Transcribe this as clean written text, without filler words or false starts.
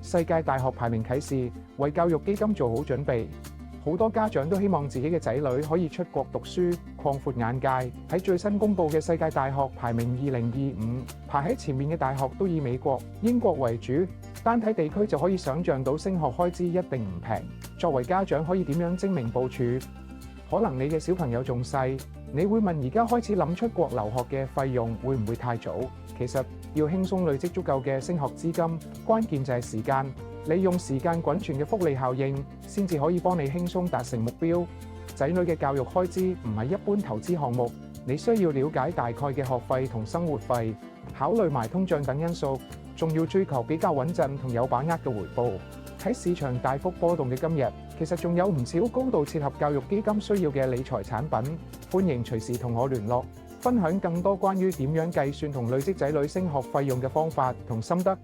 世界大學排名啟示為教育基金做好準備。好多家長都希望自己嘅仔女可以出國讀書，擴闊眼界。喺最新公布嘅世界大學排名2025，排喺前面嘅大學都以美國、英國為主。單睇地區就可以想像到升學開支一定唔平。作為家長可以點樣精明部署？可能你嘅小朋友仲細，你會問而家開始諗出國留學嘅費用會唔會太早？其實要輕鬆累積足夠嘅升學資金，關鍵就係時間。利用時間滾存嘅複利效應，先至可以幫你輕鬆達成目標。仔女嘅教育開支唔係一般投資項目，你需要了解大概嘅學費同生活費，考慮埋通脹等因素，仲要追求比較穩陣同有把握嘅回報。喺市場大幅波動嘅今日，其實仲有唔少高度切合教育基金需要嘅理財產品，歡迎隨時同我聯絡，分享更多關於點樣計算同累積仔女升學費用嘅方法同心得。